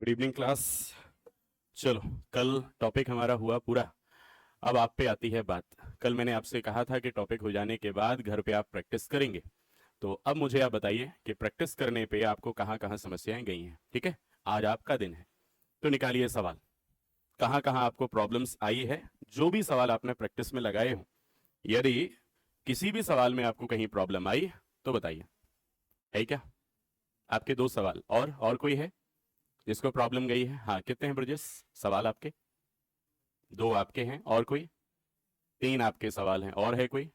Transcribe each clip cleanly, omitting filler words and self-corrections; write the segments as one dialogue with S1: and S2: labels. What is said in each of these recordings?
S1: Good evening class. चलो, कल topic हमारा हुआ पूरा। अब आप पे आती है बात। कल मैंने आपसे कहा था कि टॉपिक हो जाने के बाद घर पे आप प्रैक्टिस करेंगे। तो अब मुझे आप बताइए कि प्रैक्टिस करने पे आपको कहाँ कहाँ समस्याएं गई हैं। ठीक है, आज आपका दिन है, तो निकालिए सवाल। कहाँ कहाँ आपको प्रॉब्लम्स आई है, जो भी सवाल आपने प्रैक्टिस में लगाए हो। यदि किसी भी सवाल में आपको कहीं प्रॉब्लम आई तो बताइए। है क्या? आपके दो सवाल, और कोई है जिसको प्रॉब्लम गई है? हाँ, कितने हैं ब्रजेश सवाल आपके? दो आपके हैं, और कोई? तीन आपके सवाल हैं, और है कोई?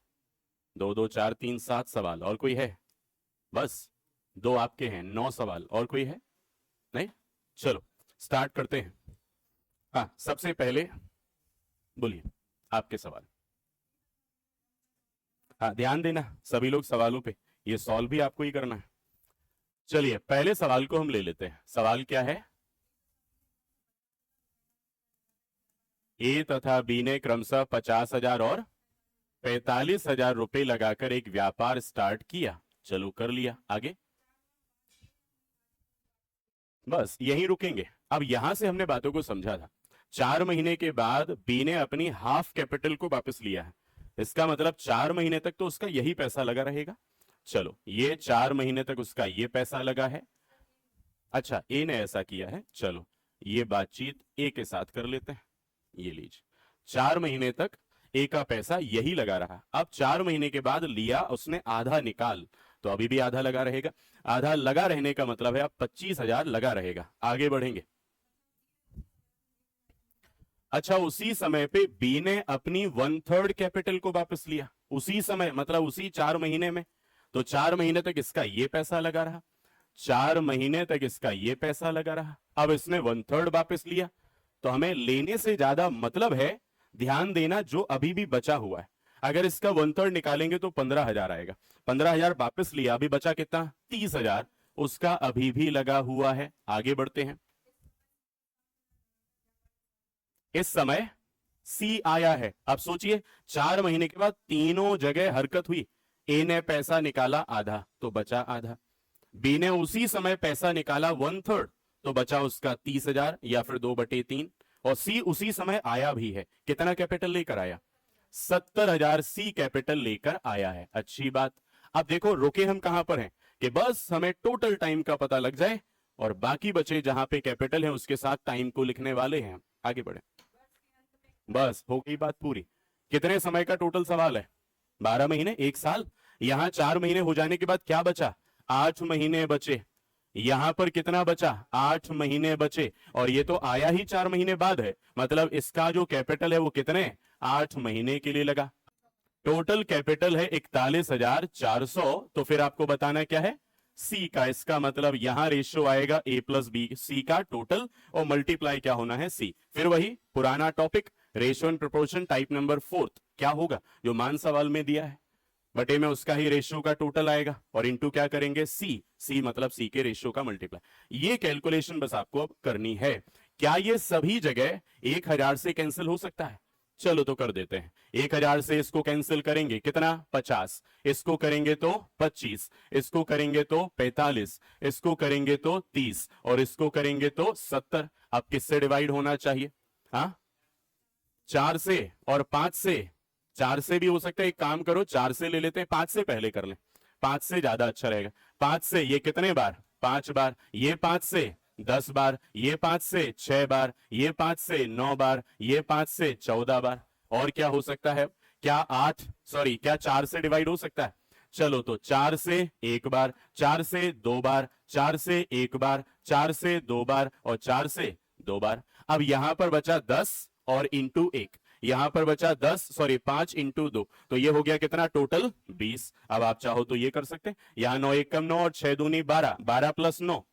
S1: दो दो चार तीन, सात सवाल, और कोई है? बस दो आपके हैं, नौ सवाल, और कोई है? नहीं। चलो स्टार्ट करते हैं। हाँ, सबसे पहले बोलिए आपके सवाल। हाँ, ध्यान देना सभी लोग सवालों पे, ये सॉल्व भी आपको ही करना है। चलिए पहले सवाल को हम ले लेते हैं। सवाल क्या है? ए तथा बी ने क्रमशः 50,000 और 45,000 रुपए लगाकर एक व्यापार स्टार्ट किया। चलो कर लिया, आगे। बस यहीं रुकेंगे। अब यहां से हमने बातों को समझा था। 4 महीने के बाद बी ने अपनी हाफ कैपिटल को वापस लिया है। इसका मतलब 4 महीने तक तो उसका यही पैसा लगा रहेगा। चलो, ये 4 महीने तक उसका ये पैसा लगा है। अच्छा, ए ने ऐसा किया है। चलो ये बातचीत ए के साथ कर लेते हैं। ये लीजिए, 4 महीने तक ए का पैसा यही लगा रहा। अब 4 महीने के बाद लिया उसने, आधा निकाल, तो अभी भी आधा लगा रहेगा। आधा लगा रहने का मतलब है अब 25,000 लगा रहेगा। आगे बढ़ेंगे। अच्छा, उसी समय पे बी ने अपनी 1/3 कैपिटल को वापस लिया। उसी समय मतलब उसी 4 महीने में। तो 4 महीने तक इसका ये पैसा लगा रहा। 4 महीने तक इसका ये पैसा लगा रहा। अब इसने 1/3 वापस लिया, तो हमें लेने से ज्यादा मतलब है, ध्यान देना, जो अभी भी बचा हुआ है। अगर इसका 1/3 निकालेंगे तो 15,000 आएगा। 15,000 वापस लिया, अभी बचा कितना? 30,000। उसका अभी भी लगा हुआ है। आगे बढ़ते हैं। इस समय सी आया है। अब सोचिए, 4 महीने के बाद तीनों जगह हरकत हुई। ए ने पैसा निकाला आधा, तो बचा आधा। बी ने उसी समय पैसा निकाला 1/3, तो बचा उसका 30,000 या फिर 2/3। और सी उसी समय आया भी है। कितना कैपिटल लेकर आया? 70,000 सी कैपिटल लेकर आया है। अच्छी बात। अब देखो, रुके हम कहां पर हैं कि बस हमें टोटल टाइम का पता लग जाए और बाकी बचे जहां पे कैपिटल है उसके साथ टाइम को लिखने वाले हैं। आगे बढ़े। बस हो गई बात पूरी। कितने समय का टोटल सवाल है? 12 महीने, 1 साल। यहां 4 महीने हो जाने के बाद क्या बचा? 8 महीने बचे। यहां पर कितना बचा? 8 महीने बचे। और ये तो आया ही 4 महीने बाद है, मतलब इसका जो कैपिटल है वो कितने? 8 महीने के लिए लगा। टोटल कैपिटल है 41,400। तो फिर आपको बताना क्या है? सी का। इसका मतलब यहां रेशियो आएगा ए प्लस बी, सी का टोटल, और मल्टीप्लाई क्या होना है? सी। फिर वही पुराना topic, ratio and proportion type number 4। क्या होगा? जो मान सवाल में दिया है बटे में उसका ही रेशियो का टोटल आएगा, और इनटू क्या करेंगे? सी। सी मतलब सी के रेशियो का मल्टीप्लाई। ये कैलकुलेशन बस आपको अब करनी है। क्या ये सभी जगह 1,000 से कैंसिल हो सकता है? चलो तो कर देते हैं। 1,000 से इसको कैंसिल करेंगे, कितना? 50। इसको करेंगे तो 25। इसको करेंगे तो 45। इसको करेंगे तो 30। और इसको करेंगे तो 70। अब किससे डिवाइड होना चाहिए? हाँ, 4 से और 5 से। 4 से भी हो सकता है, एक काम करो 4 से ले लेते हैं, 5 से पहले कर लें। 5 से ज्यादा अच्छा रहेगा। 5 से ये कितने बार? 5 बार। ये 5 से 10 बार। ये 5 से 6 बार। ये 5 से 9 बार। ये 5 से 14 बार। और क्या हो सकता है? क्या 4 से डिवाइड हो सकता है? चलो तो 4 से एक बार, 4 से 2 बार, 4 से एक बार, 4 से 2 बार, और 4 से 2 बार। अब यहां पर बचा 10 और इंटू 1। यहां पर बचा 5 इंटू 2, तो ये हो गया कितना? टोटल 20। अब आप चाहो तो ये कर सकते हैं, यहां 9 1 कम 9 और 6 दूनी 12, 12 प्लस 9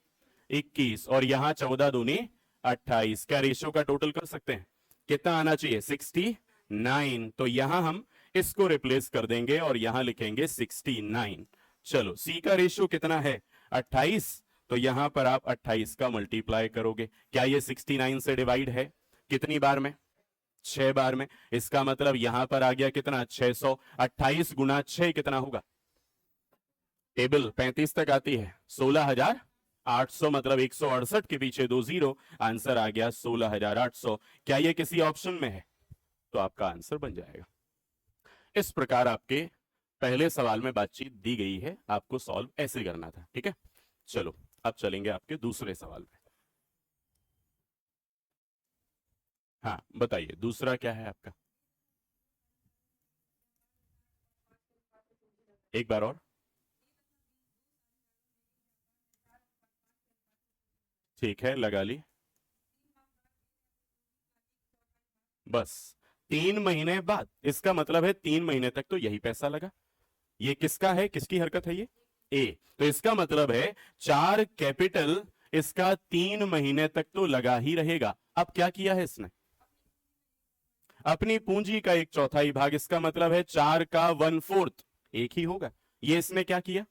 S1: 21, और यहां 14 दूनी 28। क्या रेशियो का टोटल कर सकते हैं? कितना आना चाहिए? 69। तो यहां हम इसको रिप्लेस कर देंगे और यहां लिखेंगे 69। चलो, सी का रेशियो कितना है? 28। तो यहां पर आप 28 का मल्टीप्लाई करोगे। क्या ये 69 से डिवाइड है? कितनी बार में? 6 बार में। इसका मतलब यहां पर आ गया कितना? 600। 28 गुना 6 कितना होगा? टेबल 35 तक आती है। 16,000 800 मतलब 168 के पीछे 2 जीरो, आंसर आ गया 16,800। क्या ये किसी ऑप्शन में है? तो आपका आंसर बन जाएगा। इस प्रकार आपके पहले सवाल में बातचीत दी गई है, आपको सॉल्व ऐसे करना था। ठीक है, चलो अब चलेंगे आपके दूसरे सवाल पे। हाँ बताइए, दूसरा क्या है आपका? एक बार और। ठीक है, लगा ली। बस 3 महीने बाद, इसका मतलब है 3 महीने तक तो यही पैसा लगा। ये किसका है, किसकी हरकत है ये? ए। तो इसका मतलब है 4 कैपिटल इसका 3 महीने तक तो लगा ही रहेगा। अब क्या किया है इसने? अपनी पूंजी का 1/4 भाग, इसका मतलब है 4 का 1/4 एक ही होगा। ये इसने क्या किया?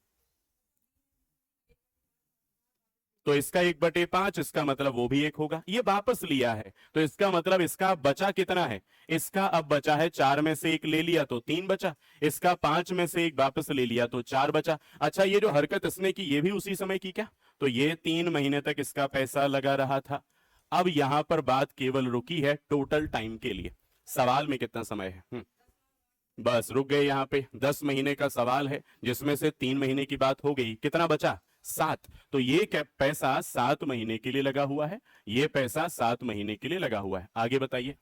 S1: तो इसका 1/5, इसका मतलब वो भी एक होगा, ये वापस लिया है। तो इसका मतलब इसका बचा कितना है? इसका अब बचा है 4 में से 1 ले लिया तो 3 बचा, इसका 5 में से 1 वापस ले लिया तो 4 बचा। अच्छा, ये जो हरकत इसने की ये भी उसी समय की क्या? तो ये 3 महीने तक इसका पैसा लगा रहा था। अब यहां पर बात केवल रुकी है टोटल टाइम के लिए। सवाल में कितना समय है? बस रुक गए यहां पे। 10 महीने का सवाल है जिसमें से 3 महीने की बात हो गई, कितना बचा? 7। तो ये पैसा 7 महीने के लिए लगा हुआ है, ये पैसा 7 महीने के लिए लगा हुआ है। आगे बताइए।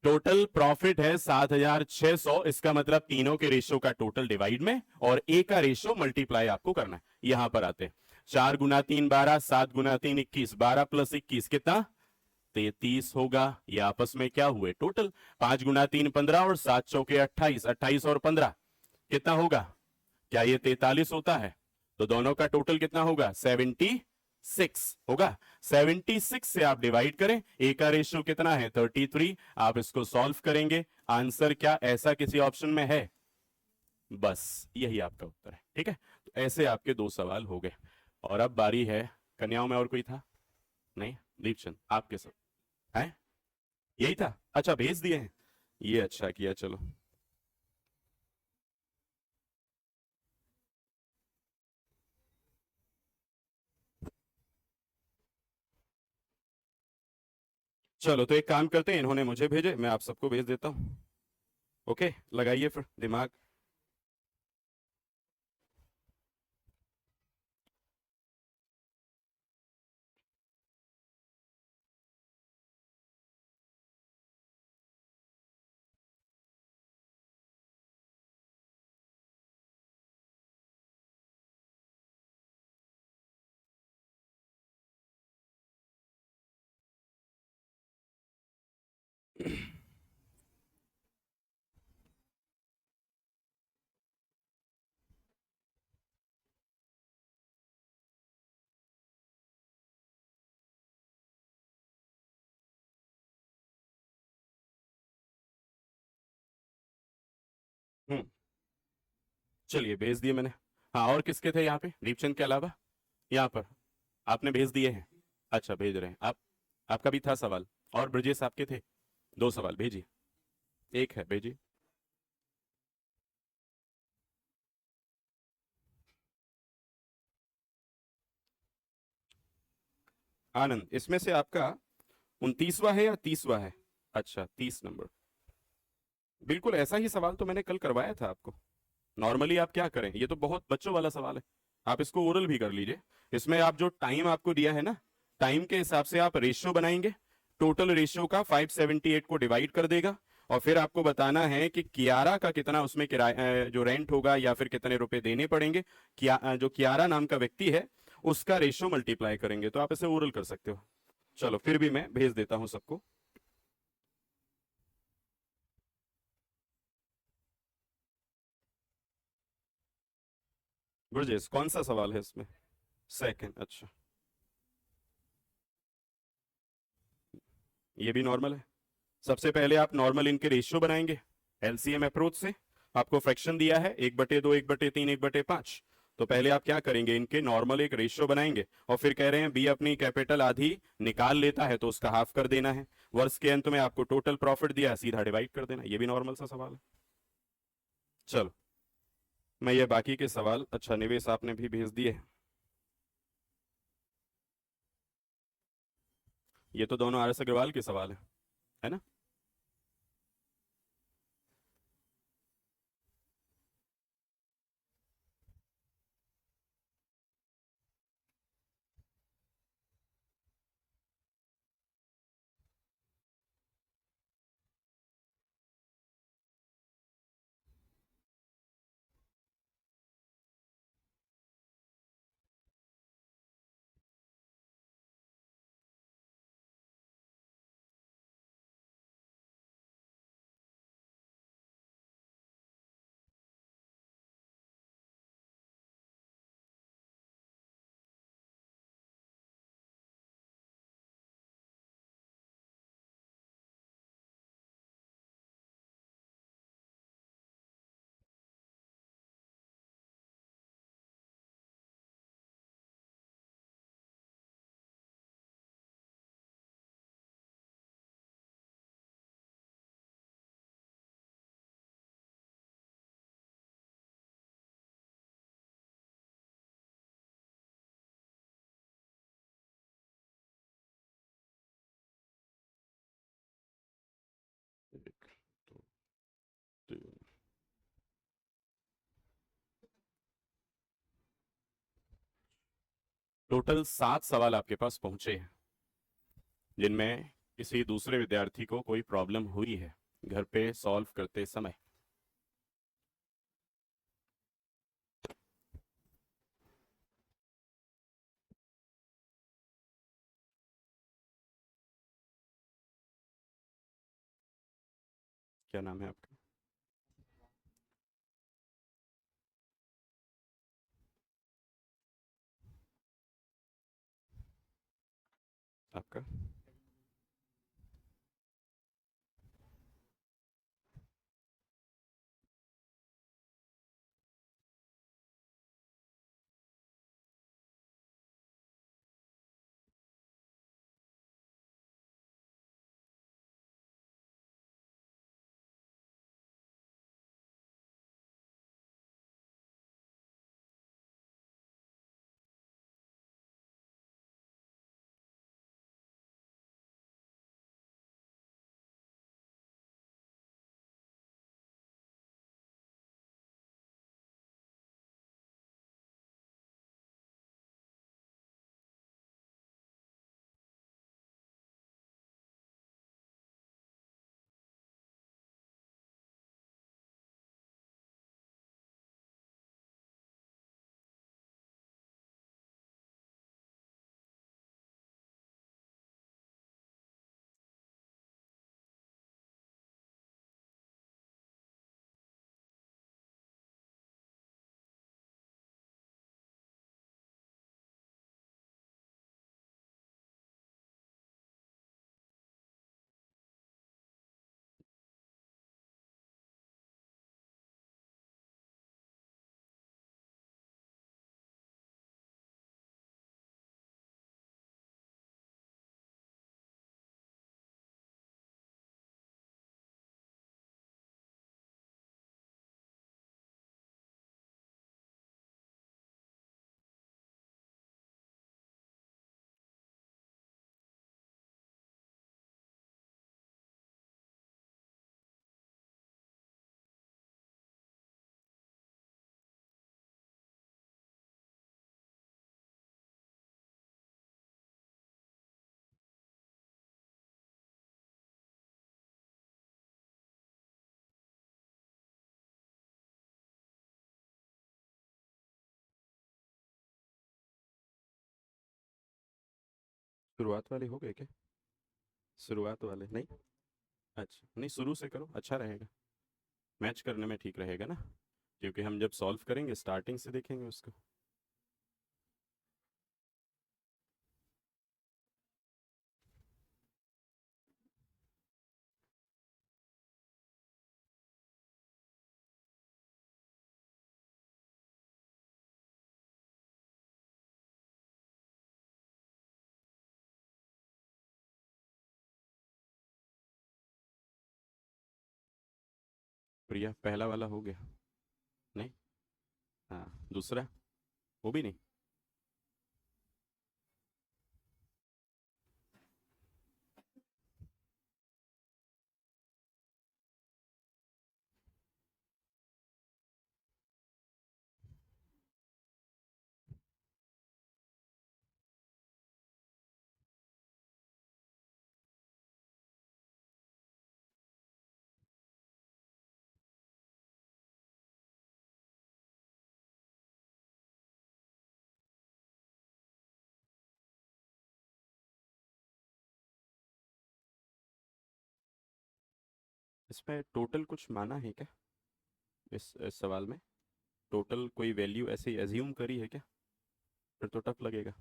S1: टोटल प्रॉफिट है 7,600, इसका मतलब तीनों के रेशियो का टोटल डिवाइड में और ए का रेशियो मल्टीप्लाई आपको करना है। यहां पर आते हैं, 4 × 3 12, 7 × 3 21, 12 + 21 कितना? 33 होगा। ये आपस में क्या हुए? टोटल। 5 × 3 15 और 7 × 4 = 28, 28 और 15 कितना होगा? क्या ये 43 होता है? तो दोनों का टोटल कितना होगा? 76 होगा। 76 से आप डिवाइड करें, ए का रेशियो कितना है? 33। आप इसको सॉल्व करेंगे, आंसर क्या ऐसा किसी ऑप्शन में है? बस यही आपका उत्तर है। ठीक है, तो ऐसे आपके 2 सवाल हो गए। और अब बारी है, कन्याओं में और कोई था? नहीं, दीपचंद आपके सब है, यही था। अच्छा, भेज दिए हैं, ये अच्छा किया। चलो चलो, तो एक काम करते हैं, इन्होंने मुझे भेजे, मैं आप सबको भेज देता हूं। ओके, लगाइए फिर दिमाग। हम्म, चलिए भेज दिए मैंने। हाँ, और किसके थे यहाँ पे दीपचंद के अलावा? यहाँ पर आपने भेज दिए हैं। अच्छा, भेज रहे हैं आप। आपका भी था सवाल, और ब्रजेश आपके थे 2 सवाल, भेजिए। एक है, भेजिए। आनंद, इसमें से आपका 29वां है या 30वां है? अच्छा, 30 नंबर। बिल्कुल ऐसा ही सवाल तो मैंने कल करवाया था आपको। नॉर्मली आप क्या करें, ये तो बहुत बच्चों वाला सवाल है, आप इसको ओरल भी कर लीजिए। इसमें आप जो टाइम आपको दिया है ना, टाइम के हिसाब से आप रेशियो बनाएंगे। टोटल रेशियो का 578 को डिवाइड कर देगा, और फिर आपको बताना है कि कियारा का कितना उसमें किराया जो रेंट होगा या फिर कितने रुपए देने पड़ेंगे। जो कियारा नाम का व्यक्ति है उसका रेशियो मल्टीप्लाई करेंगे। तो आप इसे ओरल कर सकते हो। चलो, फिर भी मैं भेज देता हूं सबको। गुरजेश, कौन सा सवाल है इसमें? सेकंड, अच्छा। ये भी नॉर्मल है। सबसे पहले आप नॉर्मल इनके रेशियो बनाएंगे एलसीएम अप्रोच से। आपको फ्रैक्शन दिया है 1/2, 1/3, 1/5। तो पहले आप क्या करेंगे, इनके नॉर्मल एक रेशियो बनाएंगे, और फिर कह रहे हैं बी अपनी कैपिटल आधी निकाल लेता है तो उसका हाफ कर देना है। वर्ष के अंत में आपको टोटल प्रॉफिट दिया, सीधा डिवाइड कर देना। ये भी नॉर्मल सा सवाल है। चलो, मैं ये बाकी के सवाल, अच्छा निवेश आपने भी भेज दिए। ये तो दोनों आर एस अग्रवाल के सवाल है ना? एक, दो, तीन। टोटल 7 सवाल आपके पास पहुंचे हैं, जिनमें किसी दूसरे विद्यार्थी को कोई प्रॉब्लम हुई है घर पे सॉल्व करते समय। क्या नाम है आपका? आपका? शुरुआत वाले हो गए क्या? शुरुआत वाले नहीं? अच्छा नहीं, शुरू से करो, अच्छा रहेगा। मैच करने में ठीक रहेगा ना, क्योंकि हम जब सॉल्व करेंगे स्टार्टिंग से देखेंगे उसको। प्रिया, पहला वाला हो गया? नहीं? हाँ, दूसरा वो भी नहीं। इसमें टोटल कुछ माना है क्या, इस सवाल में टोटल कोई वैल्यू ऐसे एज्यूम करी है क्या? फिर तो टफ लगेगा।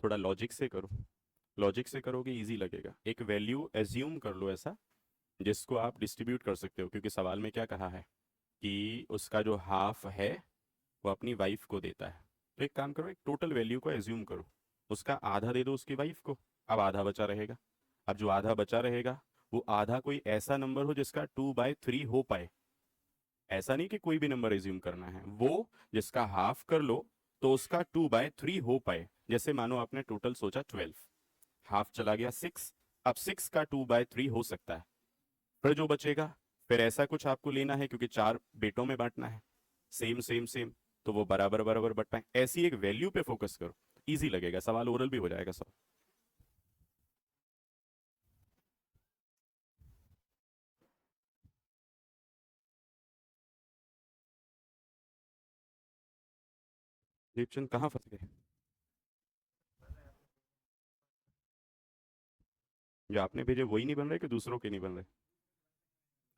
S1: थोड़ा लॉजिक से करो। लॉजिक से करोगे इजी लगेगा। एक वैल्यू एज्यूम कर लो ऐसा जिसको आप डिस्ट्रीब्यूट कर सकते हो, क्योंकि सवाल में क्या कहा है कि उसका जो हाफ है वो अपनी वाइफ को देता है। तो एक काम करो, एक टोटल वैल्यू को एज्यूम करो, उसका आधा दे दो उसकी वाइफ को। अब आधा बचा रहेगा। अब जो आधा बचा रहेगा वो आधा कोई ऐसा नंबर हो जिसका 2/3 हो पाए। ऐसा नहीं कि कोई भी नंबर एज्यूम करना है, वो जिसका हाफ कर लो तो उसका 2/3 हो पाए। जैसे मानो आपने टोटल सोचा 12, हाफ चला गया 6, अब 6 का 2/3 हो सकता है। फिर जो बचेगा, फिर ऐसा कुछ आपको लेना है क्योंकि चार बेटों में बांटना है, सेम सेम सेम, तो वो बराबर बराबर बट पाए। ऐसी एक वैल्यू पे फोकस करो, इजी लगेगा सवाल, ओरल भी हो जाएगा सब। दीपचंद कहाँ फंस गए? जो आपने भेजे वही नहीं बन रहे कि दूसरों के नहीं बन रहे?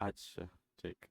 S1: अच्छा, ठीक।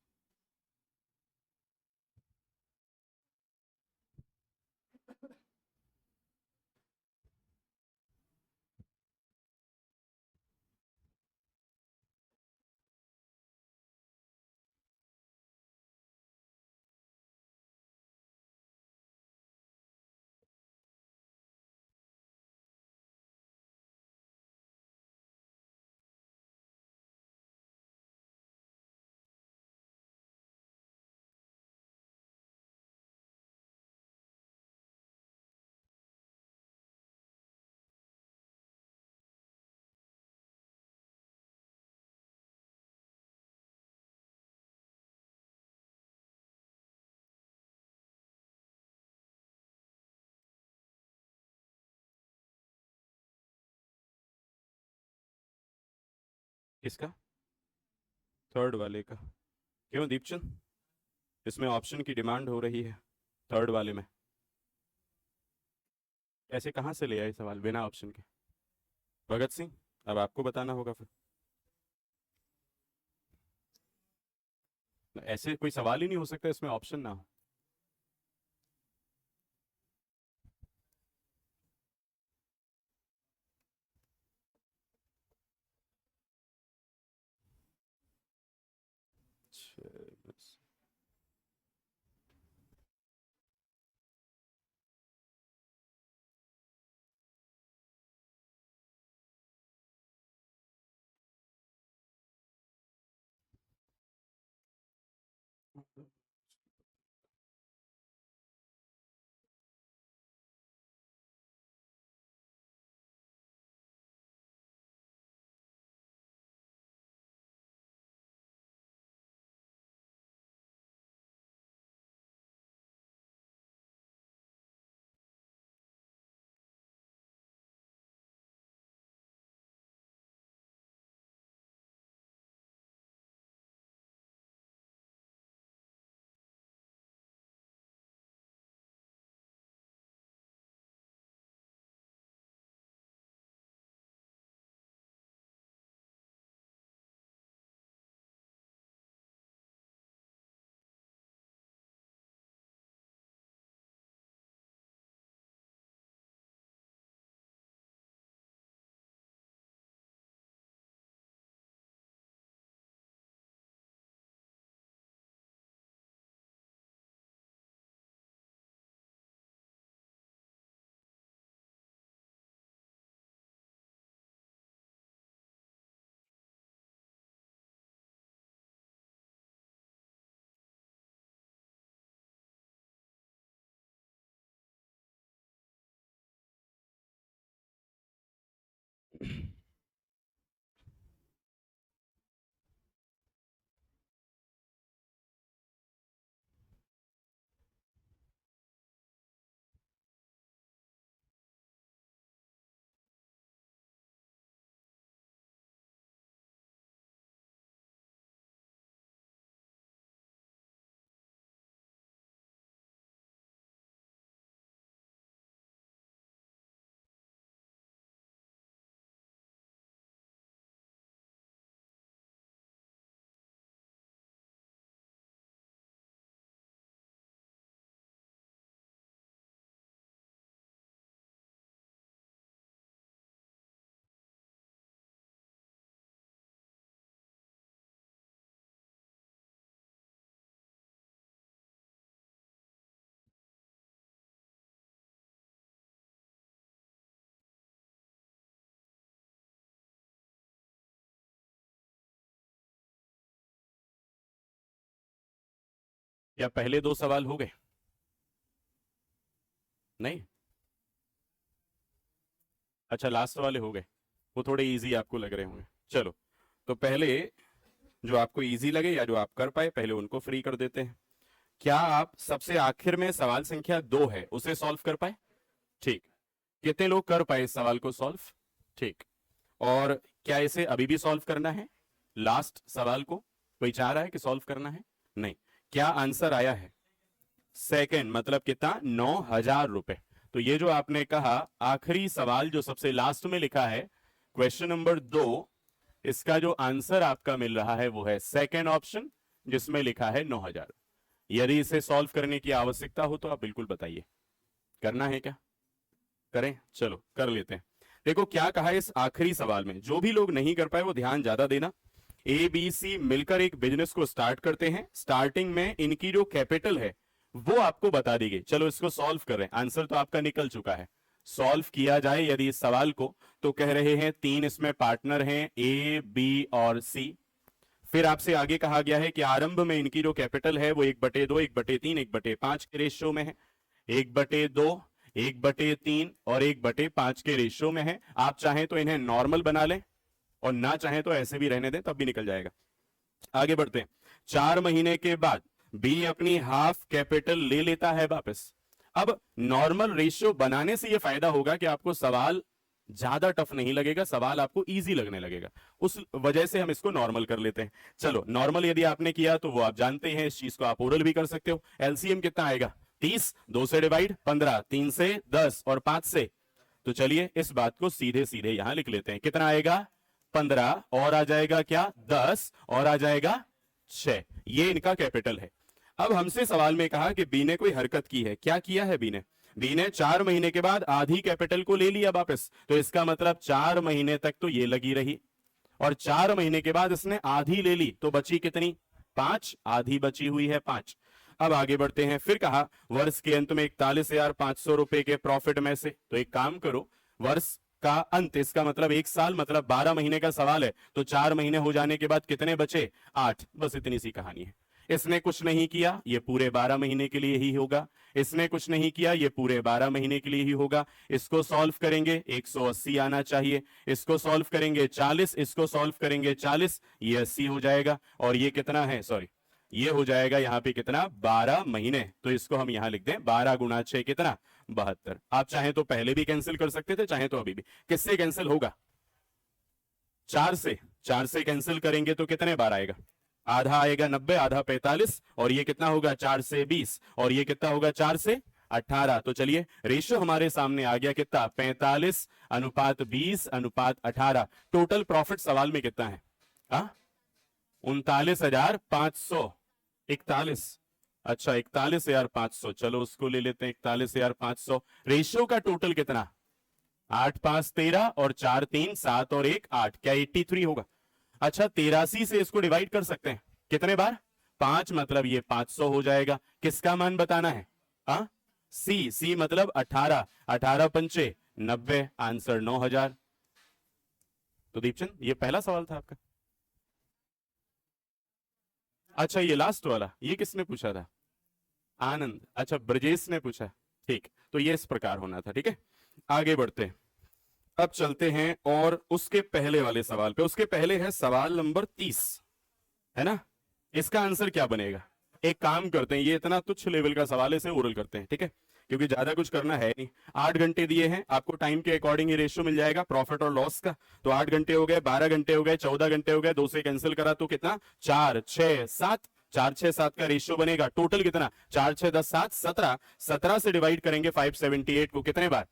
S1: किसका? थर्ड वाले का? क्यों दीपचंद, इसमें ऑप्शन की डिमांड हो रही है थर्ड वाले में। ऐसे कहाँ से ले आए सवाल बिना ऑप्शन के? भगत सिंह, अब आपको बताना होगा फिर। ऐसे कोई सवाल ही नहीं हो सकता इसमें ऑप्शन ना हो। छः। या पहले दो सवाल हो गए? नहीं? अच्छा, लास्ट वाले हो गए, वो थोड़े इजी आपको लग रहे होंगे। चलो, तो पहले जो आपको इजी लगे या जो आप कर पाए पहले उनको फ्री कर देते हैं। क्या आप सबसे आखिर में सवाल संख्या 2 है उसे सॉल्व कर पाए? ठीक। कितने लोग कर पाए इस सवाल को सॉल्व? ठीक। और क्या इसे अभी भी सॉल्व करना है? लास्ट सवाल को कोई चाह रहा है कि सॉल्व करना है? नहीं। क्या आंसर आया है? सेकंड, मतलब कितना? 9,000 रुपए। तो ये जो आपने कहा आखिरी सवाल जो सबसे लास्ट में लिखा है, क्वेश्चन नंबर 2, इसका जो आंसर आपका मिल रहा है वो है सेकंड ऑप्शन, जिसमें लिखा है 9,000। यदि इसे सॉल्व करने की आवश्यकता हो तो आप बिल्कुल बताइए। करना है क्या? करें? चलो कर लेते हैं। देखो क्या कहा है इस आखिरी सवाल में, जो भी लोग नहीं कर पाए वो ध्यान ज्यादा देना। ए बी सी मिलकर एक बिजनेस को स्टार्ट करते हैं। स्टार्टिंग में इनकी जो कैपिटल है वो आपको बता दी गई। चलो इसको सॉल्व कर रहे हैं। आंसर तो आपका निकल चुका है। सॉल्व किया जाए यदि इस सवाल को, तो कह रहे हैं 3 इसमें पार्टनर हैं, ए बी और सी। फिर आपसे आगे कहा गया है कि आरंभ में इनकी जो कैपिटल है वो 1/2, 1/3, 1/5 के रेशियो में है। 1/2, 1/3 और 1/5 के रेशियो में है। आप चाहें तो इन्हें नॉर्मल बना लें और ना चाहें तो ऐसे भी रहने दें, तब भी निकल जाएगा। आगे बढ़ते हैं। 4 महीने के बाद बी अपनी हाफ कैपिटल ले लेता है वापस। अब नॉर्मल रेशियो बनाने से यह फायदा होगा कि आपको सवाल ज्यादा टफ नहीं लगेगा, सवाल आपको इजी लगने लगेगा। उस वजह से हम इसको नॉर्मल कर लेते हैं। चलो, नॉर्मल यदि आपने किया तो वो आप जानते हैं, इस चीज को आप ओरल भी कर सकते हो। एलसीएम कितना आएगा? 30, 2 से डिवाइड 15, 3 से 10 और 5 से। तो चलिए इस बात को सीधे सीधे यहां लिख लेते हैं। कितना आएगा? 15 और आ जाएगा क्या? 10 और आ जाएगा 6। ये इनका कैपिटल है। अब हमसे सवाल में कहा कि बी ने कोई हरकत की है। क्या किया है बी ने? बी ने 4 महीने के बाद आधी कैपिटल को ले लिया वापस। तो इसका मतलब 4 महीने तक तो ये लगी रही और 4 महीने के बाद इसने आधी ले ली, तो बची कितनी? 5। आधी बची हुई है 5। अब आगे बढ़ते हैं। फिर कहा वर्ष के अंत में 41,500 रुपए के प्रॉफिट में से, तो एक काम करो, वर्ष का अंत, इसका मतलब 1 साल, मतलब 12 महीने का सवाल है, तो 4 महीने हो जाने के बाद कितने बचे? 8। बस इतनी सी कहानी है। इसने कुछ नहीं किया, ये पूरे 12 महीने के लिए ही होगा। इसने कुछ नहीं किया, ये पूरे 12 महीने के लिए ही होगा। इसको सॉल्व करेंगे 180 आना चाहिए। इसको सॉल्व करेंगे 40, इसको सॉल्व करेंगे 40, ये 80 हो जाएगा। और ये कितना है? सॉरी, ये हो जाएगा यहां पे कितना? 12 महीने। तो इसको हम यहां लिख दें 12 गुणा 6 कितना? 72। आप चाहें तो पहले भी कैंसिल कर सकते थे, चाहें तो अभी भी। किससे कैंसिल होगा? 4 से। 4 से कैंसिल करेंगे तो कितने बार आएगा? आधा आएगा 90, आधा 45, और ये कितना होगा? 4 से 20, और ये कितना होगा? 4 से 18। तो चलिए रेशियो हमारे सामने आ गया कितना? 45:20:18। टोटल प्रॉफिट सवाल में कितना है? 39,500। 41। अच्छा, 41,500। चलो उसको ले लेते हैं 41,500। रेशियो का टोटल कितना? 8 5 13 और 4 3 7 और 1 8। क्या 83 होगा? अच्छा, 83 से इसको डिवाइड कर सकते हैं कितने बार? 5, मतलब ये 500 हो जाएगा। किसका मान बताना है? सी। सी मतलब 18। 18 पंचे 90, आंसर 9,000। तो दीपचंद, ये पहला सवाल था आपका। अच्छा, ये लास्ट वाला, ये किसने पूछा था? आनंद। अच्छा, ब्रजेश ने पूछा। ठीक, तो ये इस प्रकार होना था। ठीक है, आगे बढ़ते हैं। अब चलते हैं और उसके पहले वाले सवाल पे। उसके पहले है सवाल नंबर 30, है ना? इसका आंसर क्या बनेगा? एक काम करते हैं, ये इतना तुच्छ लेवल का सवाल है, इसे ओरल करते हैं। ठीक है, क्योंकि ज्यादा कुछ करना है नहीं। 8 घंटे दिए हैं आपको, टाइम के अकॉर्डिंग ही रेशियो मिल जाएगा प्रॉफिट और लॉस का। तो 8 घंटे हो गए, 12 घंटे हो गए, 14 घंटे हो गए, 2 से कैंसिल करा तो कितना? 4 6 7। 4 6 7 का रेशियो बनेगा। टोटल कितना? 4 6 10 7 17। 17 से डिवाइड करेंगे 578 को कितने बार?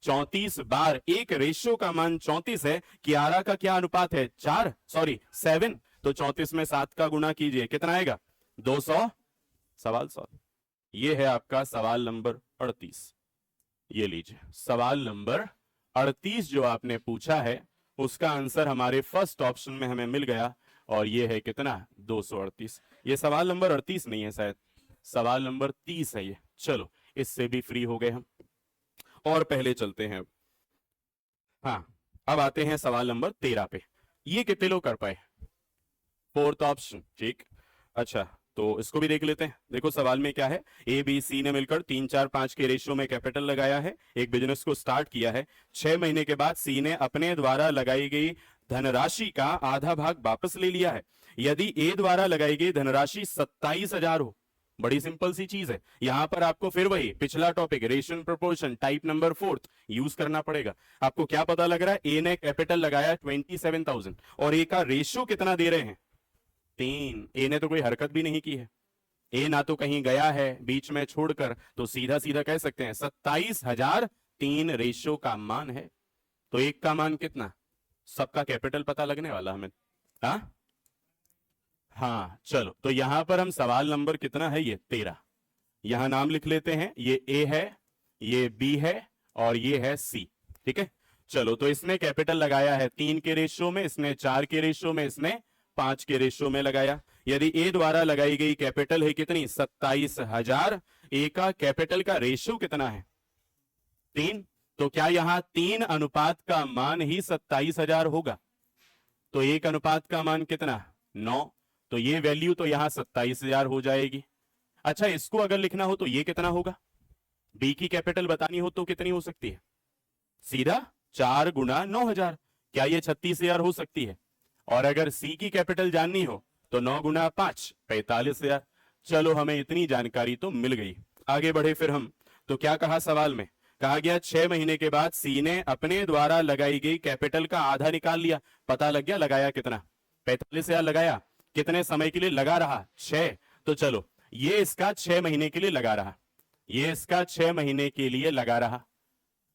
S1: 34 बार। एक रेशियो का मान 34 है। कियारा का क्या अनुपात है? 4, सॉरी 7। तो 34 में 7 का गुणा कीजिए, कितना आएगा? 200। सवाल सॉल्व। ये है आपका सवाल नंबर 38। ये लीजिए, सवाल नंबर 38 जो आपने पूछा है उसका आंसर हमारे फर्स्ट ऑप्शन में हमें मिल गया, और ये है कितना? 238। ये सवाल नंबर 38 नहीं है, शायद सवाल नंबर 30 है ये। चलो, इससे भी फ्री हो गए हम, और पहले चलते हैं। हाँ, अब आते हैं सवाल नंबर 13 पे। ये कितने लोग कर पाए? Fourth option. ठीक, अच्छा, तो इसको भी देख लेते हैं। देखो सवाल में क्या है, ए बी सी ने मिलकर 3 4 5 के रेशियो में कैपिटल लगाया है, एक बिजनेस को स्टार्ट किया है। 6 महीने के बाद सी ने अपने द्वारा लगाई गई धनराशि का आधा भाग वापस ले लिया है। यदि ए द्वारा लगाई गई धनराशि 27,000 हो, बड़ी सिंपल सी चीज है। यहां पर आपको फिर वही पिछला topic ratio proportion type number 4 use करना पड़ेगा। आपको क्या पता लग रहा है, ए ने कैपिटल लगाया 27,000 और ए का रेशियो कितना दे रहे हैं, 3। ए ने तो कोई हरकत भी नहीं की है, ए ना तो कहीं गया है बीच में छोड़कर, तो सीधा सीधा कह सकते हैं 27,000 3 रेशियो का मान है। तो एक का मान कितना, सबका कैपिटल पता लगने वाला हमें। हाँ चलो, तो यहां पर हम सवाल नंबर कितना है, ये 13, यहां नाम लिख लेते हैं। ये ए है, ये बी है और ये है सी। ठीक है, चलो तो इसने कैपिटल लगाया है 3 के रेशियो में, इसने 4 के रेशियो में, इसने 5 के रेशियो में लगाया। यदि ए द्वारा लगाई गई कैपिटल है कितनी, 27,000, ए का कैपिटल का रेशियो कितना है, 3। तो क्या यहां 3 अनुपात का मान ही 27,000 होगा, तो 1 अनुपात का मान कितना, 9। तो ये वैल्यू तो यहां 27,000 हो जाएगी। अच्छा, इसको अगर लिखना हो तो ये कितना होगा, बी की कैपिटल बतानी हो तो कितनी हो सकती है, सीधा 4 गुना 9,000, क्या ये 36,000 हो सकती है। और अगर सी की कैपिटल जाननी हो तो 9 गुना 5 45,000। चलो हमें इतनी जानकारी तो मिल गई, आगे बढ़े फिर हम। तो क्या कहा सवाल में, कहा गया 6 महीने के बाद सी ने अपने द्वारा लगाई गई कैपिटल का आधा निकाल लिया। पता लग गया लगाया कितना, 45,000 लगाया, कितने समय के लिए लगा रहा, 6। तो चलो ये इसका 6 महीने के लिए लगा रहा, ये इसका 6 महीने के लिए लगा रहा।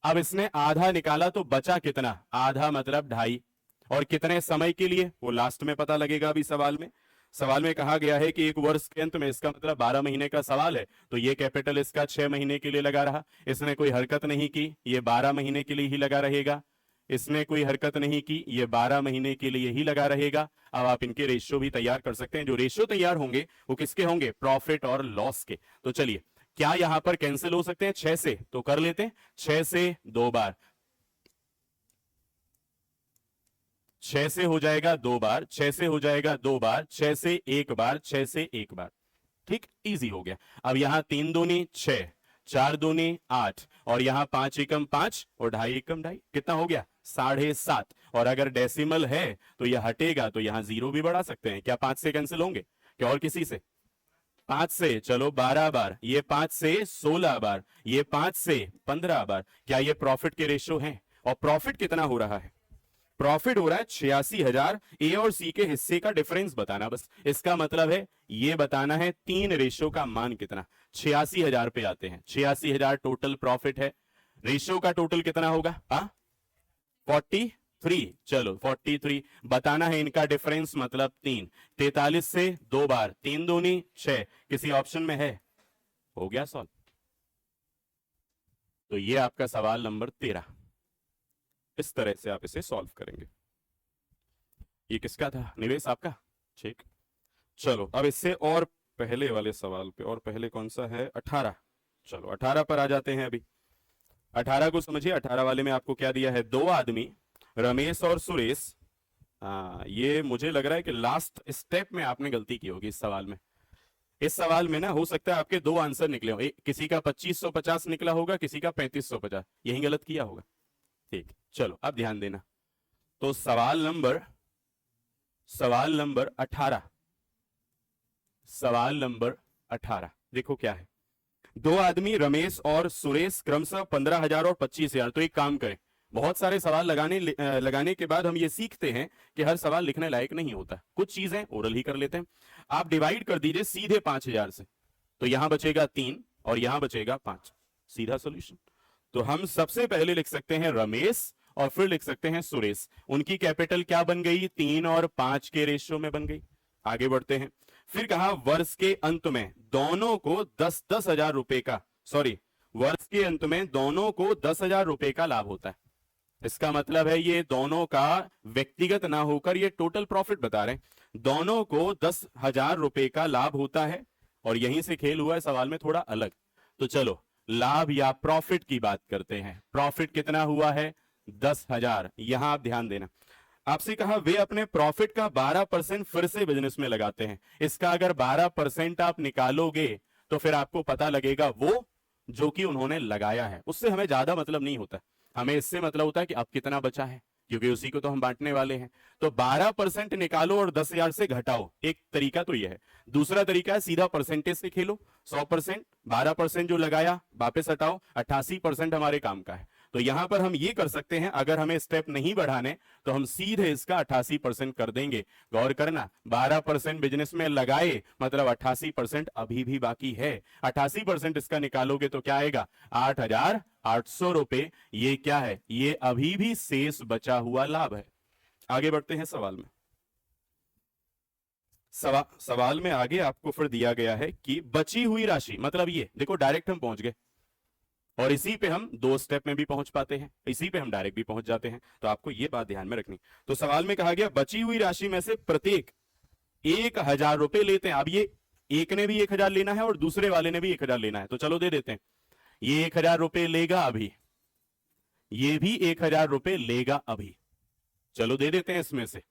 S1: अब इसने आधा निकाला तो बचा कितना, आधा मतलब 2.5, और कितने समय के लिए वो लास्ट में पता लगेगा। अभी सवाल में कहा गया है कि 1 वर्ष के अंत में, इसका मतलब 12 महीने का सवाल है, तो ये कैपिटल इसका 6 महीने के लिए लगा रहा। इसने कोई हरकत नहीं की, ये 12 महीने के लिए ही लगा रहेगा। इसने कोई हरकत नहीं की, ये 12 महीने के लिए ही लगा रहेगा। अब आप इनके रेशियो भी तैयार कर सकते हैं। जो रेशियो तैयार होंगे वो किसके होंगे, प्रॉफिट और लॉस के। तो चलिए, क्या यहां पर कैंसिल हो सकते हैं 6 से, तो कर लेते हैं। 6 से 2 बार, 6 से हो जाएगा 2 बार, 6 से हो जाएगा 2 बार, 6 से 1 बार, 6 से 1 बार। ठीक, इजी हो गया। अब यहां 3 दूनी 6, 4 दूनी 8, और यहां 5 एकम 5 और 2.5 एकम 2.5, कितना हो गया, 7.5। और अगर डेसिमल है तो यह हटेगा, तो यहां 0 भी बढ़ा सकते हैं। क्या 5 से कैंसिल होंगे, क्या और किसी से, 5 से चलो 12 बार, ये 5 से 16 बार, ये 5 से 15 बार। क्या ये प्रॉफिट के रेशियो हैं, और प्रॉफिट कितना हो रहा है, प्रॉफिट हो रहा है 86,000। ए और सी के हिस्से का डिफरेंस बताना, बस इसका मतलब है ये बताना है 3 रेशियो का मान कितना, 86,000 पे आते हैं। 86,000 टोटल प्रॉफिट है, रेशियो का टोटल कितना होगा, 43। चलो 43 बताना है, इनका डिफरेंस मतलब 3। 43 से 2 बार, 3 दूनी 6, किसी ऑप्शन में है, हो गया सॉल्व। तो ये आपका सवाल नंबर 13, इस तरह से आप इसे सॉल्व करेंगे। ये किसका था, निवेश आपका, ठीक। चलो अब इससे और पहले वाले सवाल पे, और पहले कौन सा है, 18। चलो 18 पर आ जाते हैं। अभी 18 को समझिए। 18 वाले में आपको क्या दिया है, 2 आदमी रमेश और सुरेश, ये मुझे लग रहा है कि लास्ट स्टेप में आपने गलती की होगी इस सवाल में। इस सवाल में ना हो सकता है आपके 2 आंसर निकले हो, किसी का 2550 निकला होगा, किसी का 3550, यही गलत किया होगा। ठीक, चलो अब ध्यान देना। तो सवाल नंबर 18, सवाल नंबर 18 देखो क्या है। 2 आदमी रमेश और सुरेश क्रमशः 15,000 और 25,000। तो एक काम करें, बहुत सारे सवाल लगाने के बाद हम ये सीखते हैं कि हर सवाल लिखने लायक नहीं होता, कुछ चीजें ओरल ही कर लेते हैं। आप डिवाइड कर दीजिए सीधे 5,000 से, तो यहां बचेगा 3 और यहां बचेगा 5, सीधा सोल्यूशन। तो हम सबसे पहले लिख सकते हैं रमेश और फिर लिख सकते हैं सुरेश। उनकी कैपिटल क्या बन गई, 3 और 5 के रेशियो में बन गई। आगे बढ़ते हैं। फिर कहा वर्ष के अंत में दोनों को 10,000 रुपए का, वर्ष के अंत में दोनों को 10,000 रुपए का लाभ होता है। इसका मतलब है ये दोनों का व्यक्तिगत ना होकर ये टोटल प्रॉफिट बता रहे हैं। दोनों को 10,000 रुपए का लाभ होता है, और यहीं से खेल हुआ है सवाल में थोड़ा अलग। तो चलो लाभ या प्रॉफिट की बात करते हैं। प्रॉफिट कितना हुआ है, 10,000। यहां आप ध्यान देना, आपसे कहा वे अपने प्रॉफिट का 12% फिर से बिजनेस में लगाते हैं। इसका अगर 12% आप निकालोगे तो फिर आपको पता लगेगा वो जो कि उन्होंने लगाया है। उससे हमें ज्यादा मतलब नहीं होता, हमें इससे मतलब होता है कि अब कितना बचा है, क्योंकि उसी को तो हम बांटने वाले हैं। तो 12% निकालो और 10,000 से घटाओ, एक तरीका तो यह है। दूसरा तरीका है सीधा परसेंटेज से खेलो, 100%, 12% जो लगाया वापस हटाओ, 88% हमारे काम का है। तो यहां पर हम ये कर सकते हैं, अगर हमें स्टेप नहीं बढ़ाने तो हम सीधे इसका 88% कर देंगे। गौर करना, 12% बिजनेस में लगाए मतलब 88% अभी भी बाकी है। 88% इसका निकालोगे तो क्या आएगा, 8,800 रुपए। ये क्या है, ये अभी भी शेष बचा हुआ लाभ है। आगे बढ़ते हैं सवाल में। सवाल में आगे आपको फिर दिया गया है कि बची हुई राशि, मतलब ये देखो डायरेक्ट हम पहुंच गए और इसी पे हम 2 स्टेप में भी पहुंच पाते हैं, इसी पे हम डायरेक्ट भी पहुंच जाते हैं। तो आपको ये बात ध्यान में रखनी। तो सवाल में कहा गया बची हुई राशि में से प्रत्येक 1,000 रुपए लेते हैं। अब ये एक ने भी 1,000 लेना है और दूसरे वाले ने भी 1,000 लेना है, तो चलो दे देते हैं। ये 1,000 रुपए लेगा अभी, ये भी 1,000 रुपए लेगा अभी, चलो दे देते हैं। इसमें से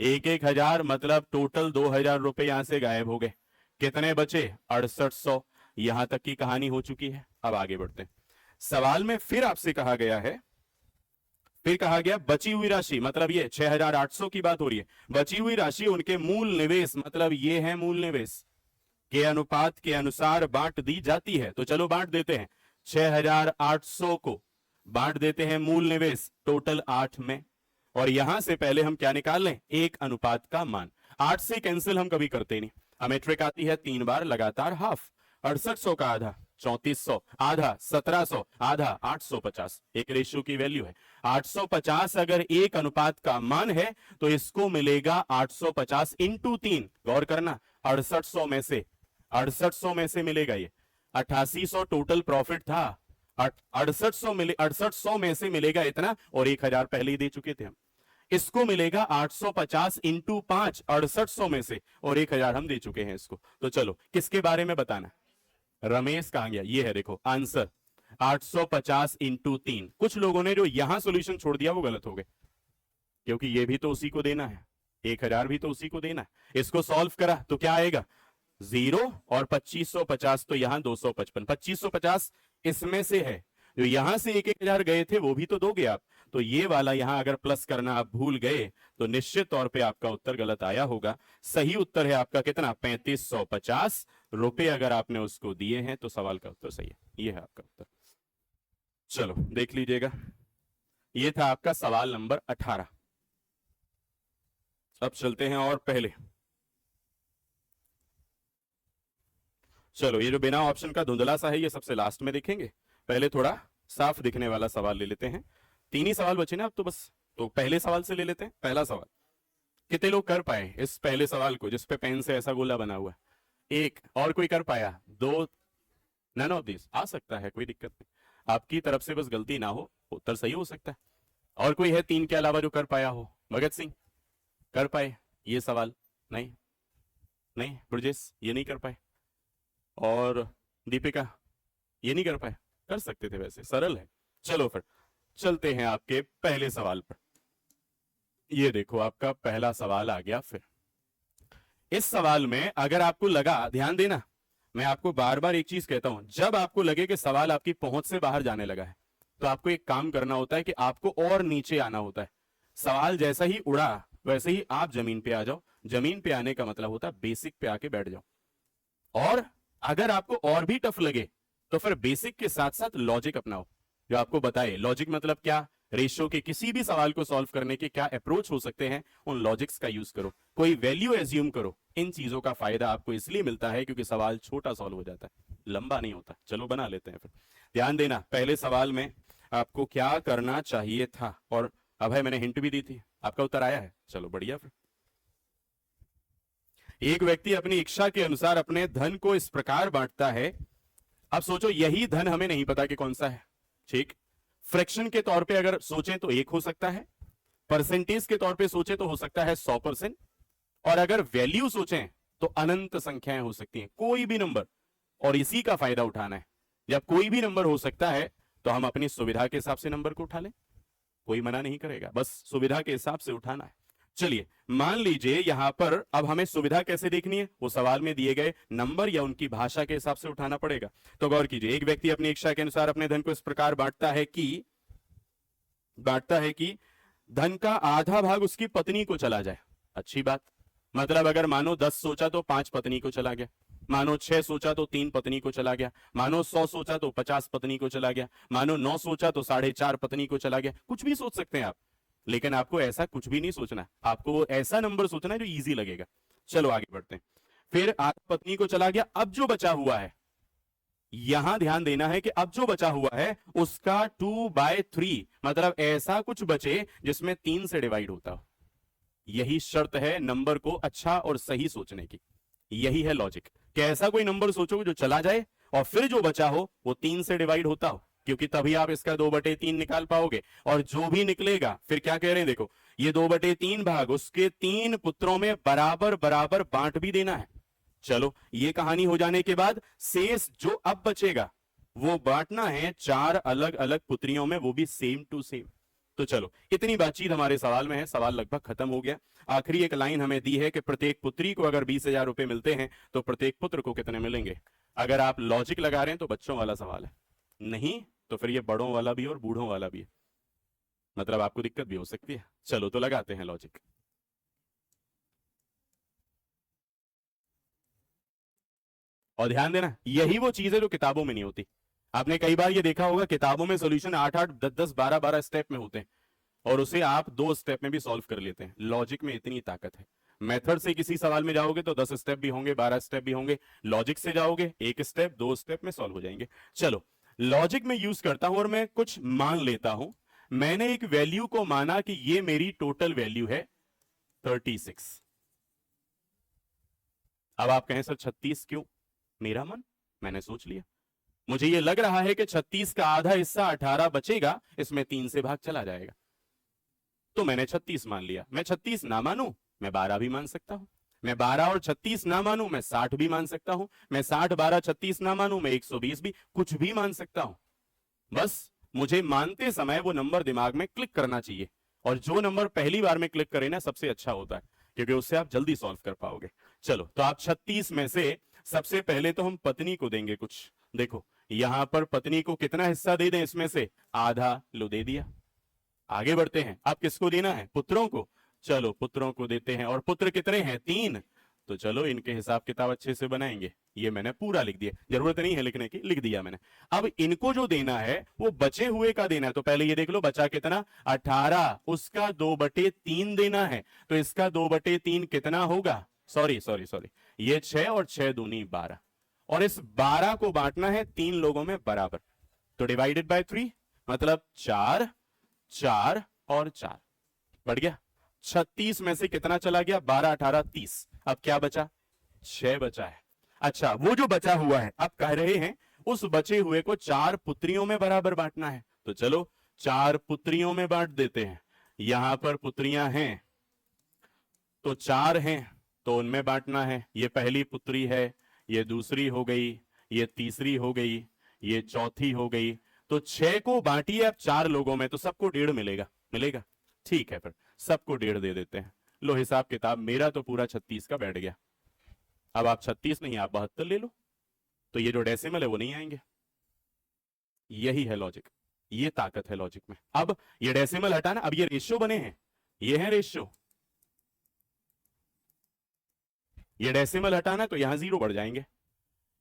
S1: 1,000 मतलब टोटल 2,000 रुपए यहां से गायब हो गए। कितने बचे, 6,800। यहां तक की कहानी हो चुकी है। अब आगे बढ़ते हैं। सवाल में फिर आपसे कहा गया है, फिर कहा गया बची हुई राशि, मतलब ये 6,800 की बात हो रही है। बची हुई राशि उनके मूल निवेश, मतलब ये है मूल निवेश के अनुपात के अनुसार बांट दी जाती है। तो चलो बांट देते हैं, 6,800 को बांट देते हैं मूल निवेश टोटल 8 में। और यहां से पहले हम क्या निकाल लें, एक अनुपात का मान। 8 से कैंसिल हम कभी करते नहीं, हमें ट्रिक आती है 3 बार लगातार हाफ। 6,800 का आधा 3,400, आधा 1,700, आधा 850, एक रेशियो की वैल्यू है। 850 अगर एक अनुपात का मान है तो इसको मिलेगा 850 इंटू 3। गौर करना, 6,800 में से 6,800 में से मिलेगा ये 8,800 टोटल प्रॉफिट था, 6,800 मिले, 6,800 में से मिलेगा इतना, और 1,000 पहले ही दे चुके थे हम। इसको मिलेगा 850 इंटू 5, 6,800 में से, और 1,000 हम दे चुके हैं इसको। तो चलो किसके बारे में बताना, रमेश कहां गया, ये है देखो आंसर 850 इंटू 3। कुछ लोगों ने जो यहां सॉल्यूशन छोड़ दिया वो गलत हो गए, क्योंकि ये भी तो उसी को देना है, 1,000 भी तो उसी को देना है। इसको सॉल्व करा तो क्या आएगा, 0 और 2,550, तो यहां 255, 2,550 इसमें से है। जो यहां से 1,000 गए थे वो भी तो दोगे आप, तो ये वाला यहां अगर प्लस करना आप भूल गए तो निश्चित तौर पे आपका उत्तर गलत आया होगा। सही उत्तर है आपका कितना, 3,550 रुपए अगर आपने उसको दिए हैं तो सवाल का उत्तर सही है। ये है आपका उत्तर। चलो देख लीजिएगा, ये था आपका सवाल नंबर 18। अब चलते हैं और पहले, चलो ये जो बिना ऑप्शन का धुंधला सा है ये सबसे लास्ट में देखेंगे, पहले थोड़ा साफ दिखने वाला सवाल ले लेते हैं। 3 ही सवाल बचे ना अब तो बस, तो पहले सवाल से ले लेते हैं। पहला सवाल, कितने लोग कर पाए इस पहले सवाल को जिसपे पेन से ऐसा गोला बना हुआ है, एक, और कोई कर पाया, 2, नन ऑफ दिस, आ सकता है कोई दिक्कत नहीं, आपकी तरफ से बस गलती ना हो, उत्तर सही हो सकता है। और कोई है 3 के अलावा जो कर पाया हो, भगत सिंह कर पाए ये सवाल, नहीं नहीं, ब्रजेश ये नहीं कर पाए, और दीपिका ये नहीं कर पाए, कर सकते थे वैसे, सरल है। चलो फिर चलते हैं आपके पहले सवाल पर। ये देखो आपका पहला सवाल आ गया। फिर इस सवाल में अगर आपको लगा, ध्यान देना, मैं आपको बार बार एक चीज कहता हूं, जब आपको लगे कि सवाल आपकी पहुंच से बाहर जाने लगा है तो आपको एक काम करना होता है कि आपको और नीचे आना होता है। सवाल जैसा ही उड़ा वैसे ही आप जमीन पे आ जाओ। जमीन पे आने का मतलब होता है बेसिक पे आके बैठ जाओ। और अगर आपको और भी टफ लगे तो फिर बेसिक के साथ साथ लॉजिक अपनाओ, जो आपको बताए। लॉजिक मतलब क्या, रेशियो के किसी भी सवाल को सॉल्व करने के क्या अप्रोच हो सकते हैं, उन लॉजिक्स का यूज करो, कोई वैल्यू एज्यूम करो। इन चीजों का फायदा आपको इसलिए मिलता है क्योंकि सवाल छोटा सॉल्व हो जाता है, लंबा नहीं होता। चलो बना लेते हैं फिर। ध्यान देना, पहले सवाल में आपको क्या करना चाहिए था, और अभय मैंने हिंट भी दी थी, आपका उत्तर आया है, चलो बढ़िया। फिर एक व्यक्ति अपनी इच्छा के अनुसार अपने धन को इस प्रकार बांटता है। अब सोचो यही धन हमें नहीं पता कि कौन सा है, ठीक। फ्रैक्शन के तौर पे अगर सोचें तो 1 हो सकता है, परसेंटेज के तौर पे सोचें तो हो सकता है 100%, और अगर वैल्यू सोचें तो अनंत संख्याएं हो सकती हैं, कोई भी नंबर। और इसी का फायदा उठाना है, जब कोई भी नंबर हो सकता है तो हम अपनी सुविधा के हिसाब से नंबर को उठा लें, कोई मना नहीं करेगा, बस सुविधा के हिसाब से उठाना है। चलिए मान लीजिए यहां पर अब हमें सुविधा कैसे देखनी है, वो सवाल में दिए गए नंबर या उनकी भाषा के हिसाब से उठाना पड़ेगा। तो गौर कीजिए, एक व्यक्ति अपनी इच्छा के अनुसार अपने धन को इस प्रकार बांटता है कि धन का आधा भाग उसकी पत्नी को चला जाए। अच्छी बात, मतलब अगर मानो 10 सोचा तो 5 पत्नी को चला गया, मानो 6 सोचा तो 3 पत्नी को चला गया, मानो 100 सोचा तो 50 पत्नी को चला गया, मानो 9 सोचा तो 4.5 पत्नी को चला गया। कुछ भी सोच सकते हैं आप, लेकिन आपको ऐसा कुछ भी नहीं सोचना, आपको ऐसा नंबर सोचना है जो इजी लगेगा। चलो आगे बढ़ते हैं। फिर आधा पत्नी को चला गया, अब जो बचा हुआ है, यहां ध्यान देना है कि अब जो बचा हुआ है उसका 2/3, मतलब ऐसा कुछ बचे जिसमें 3 से डिवाइड होता हो। यही शर्त है नंबर को अच्छा और सही सोचने की, यही है लॉजिक कि ऐसा कोई नंबर सोचो जो चला जाए और फिर जो बचा हो वो 3 से डिवाइड होता हो, क्योंकि तभी आप इसका 2/3 निकाल पाओगे। और जो भी निकलेगा फिर क्या कह रहे हैं, देखो ये 2/3 भाग उसके 3 पुत्रों में बराबर बराबर बांट भी देना है। चलो ये कहानी हो जाने के बाद शेष जो अब बचेगा वो बांटना है 4 अलग अलग पुत्रियों में, वो भी सेम टू सेम। तो चलो इतनी बातचीत हमारे सवाल में है, सवाल लगभग खत्म हो गया। आखिरी एक लाइन हमें दी है कि प्रत्येक पुत्री को अगर 20,000 रुपए मिलते हैं तो प्रत्येक पुत्र को कितने मिलेंगे। अगर आप लॉजिक लगा रहे हैं तो बच्चों वाला सवाल है, नहीं तो फिर ये बड़ों वाला भी और बूढ़ों वाला भी है, मतलब आपको दिक्कत भी हो सकती है। चलो तो लगाते हैं लॉजिक। और ध्यान देना, यही वो चीज है जो किताबों में नहीं होती। आपने कई बार ये देखा होगा किताबों में सॉल्यूशन 8-8, 10-10, 12-12 स्टेप में होते हैं और उसे आप 2 स्टेप में भी सॉल्व कर लेते हैं। लॉजिक में इतनी ताकत है। मेथड से किसी सवाल में जाओगे तो 10 स्टेप भी होंगे, 12 स्टेप भी होंगे। लॉजिक से जाओगे 1 स्टेप 2 स्टेप में सॉल्व हो जाएंगे। चलो लॉजिक में यूज करता हूं और मैं कुछ मान लेता हूं। मैंने एक वैल्यू को माना कि ये मेरी टोटल वैल्यू है 36। अब आप कहें सर 36 क्यों? मेरा मन, मैंने सोच लिया, मुझे ये लग रहा है कि 36 का आधा हिस्सा 18 बचेगा, इसमें 3 से भाग चला जाएगा, तो मैंने 36 मान लिया। मैं 36 ना मानूं, मैं 12 भी मान सकता हूं। मैं 12 और 36 ना मानूं, मैं 60 भी मान सकता हूं। मैं 60, 12, 36 ना मानूं, मैं 120 भी, कुछ भी मान सकता हूं। बस मुझे मानते समय वो नंबर दिमाग में क्लिक करना चाहिए, और जो नंबर पहली बार में क्लिक करे ना सबसे अच्छा होता है, क्योंकि उससे आप जल्दी सॉल्व कर पाओगे। चलो तो आप 36 में से सबसे पहले तो हम पत्नी को देंगे कुछ। देखो यहां पर पत्नी को कितना हिस्सा दे दें, इसमें से आधा, लो दे दिया। आगे बढ़ते हैं, आप किसको देना है? पुत्रों को। चलो पुत्रों को देते हैं, और पुत्र कितने हैं? 3। तो चलो इनके हिसाब किताब अच्छे से बनाएंगे। ये मैंने पूरा लिख दिया, जरूरत नहीं है लिखने की, लिख दिया मैंने। अब इनको जो देना है वो बचे हुए का देना है। तो पहले ये देख लो बचा कितना, 18, उसका 2/3 देना है। तो इसका 2/3 कितना होगा? सॉरी सॉरी सॉरी, ये 6 और 6 दूनी 12, और इस 12 को बांटना है 3 लोगों में बराबर। तो डिवाइडेड बाय 3, मतलब 4, 4 और 4, बढ़ गया। 36 में से कितना चला गया? 12, 18, 30। अब क्या बचा? 6 बचा है। अच्छा, वो जो बचा हुआ है, अब कह रहे हैं उस बचे हुए को 4 पुत्रियों में बराबर बांटना है। तो चलो 4 पुत्रियों में बांट देते हैं। यहां पर पुत्रियां हैं तो 4 हैं, तो उनमें बांटना है। ये पहली पुत्री है, ये दूसरी हो गई, ये तीसरी हो गई, ये चौथी हो गई। तो 6 को बांटिए अब 4 लोगों में, तो सबको 1.5 मिलेगा। मिलेगा, ठीक है, फिर सबको 1.5 दे देते हैं। लो हिसाब किताब, मेरा तो पूरा 36 का बैठ गया। अब आप 36 नहीं, आप 72 ले लो, तो ये जो डेसिमल है वो नहीं आएंगे। यही है लॉजिक, ये ताकत है लॉजिक में। अब ये डेसिमल हटाना, अब ये रेशियो बने हैं, ये है रेशियो। ये डेसिमल हटाना तो यहां 0 बढ़ जाएंगे।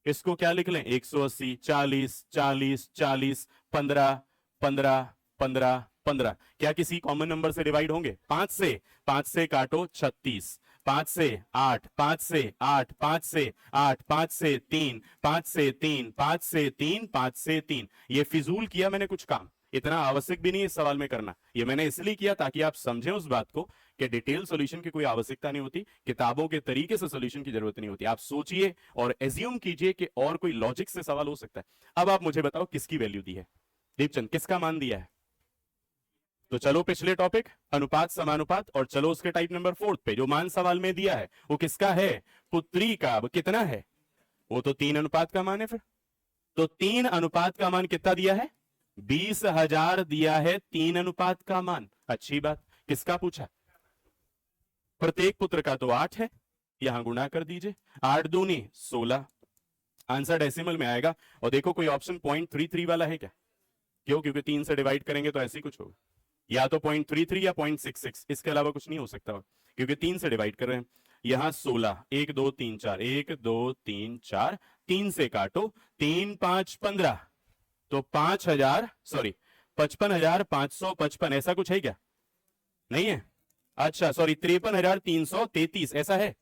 S1: इसको क्या लिख लें? 180, 40, 40, 40, 15, 15, 15, 15। क्या किसी कॉमन नंबर से डिवाइड होंगे? 5 से काटो 36, 5 से 8, 5 से 8, 5 से 8, 5 से 3, 5 से 3, 5 से 3, 5 से 3। ये फिजूल किया मैंने कुछ काम, इतना आवश्यक भी नहीं है इस सवाल में करना। ये मैंने इसलिए किया ताकि आप समझें उस बात को कि डिटेल सॉल्यूशन की कोई आवश्यकता नहीं होती, किताबों के तरीके से सॉल्यूशन की जरूरत नहीं होती। आप सोचिए और एज्यूम कीजिए कि और कोई लॉजिक से सवाल हो सकता है। अब आप मुझे बताओ किसकी वैल्यू दी है? दीपचंद, किसका मान दिया है? तो चलो पिछले टॉपिक अनुपात समानुपात, और चलो उसके टाइप नंबर 4 पे जो मान सवाल में दिया है वो किसका है? पुत्री का। वो कितना है? वो तो 3 अनुपात का मान है। फिर तो 3 अनुपात का मान कितना दिया है? 20,000 दिया है 3 अनुपात का मान। अच्छी बात, किसका पूछा? प्रत्येक पुत्र का तो 8 है, यहां गुणा कर दीजिए, 8 दूनी 16, आंसर डेसिमल में आएगा। और देखो कोई ऑप्शन 0.33 वाला है क्या? क्यों? क्योंकि 3 से डिवाइड करेंगे तो ऐसे ही कुछ होगा, या तो 0.33 या 0.66, इसके अलावा कुछ नहीं हो सकता, क्योंकि 3 से डिवाइड कर रहे हैं। यहां 16, 1 2 3 4, 1 2 3 4, 3 से काटो, 3 5 15, तो 5000 सॉरी 55,555, ऐसा कुछ है क्या? नहीं है। अच्छा सॉरी 53,333 ऐसा है,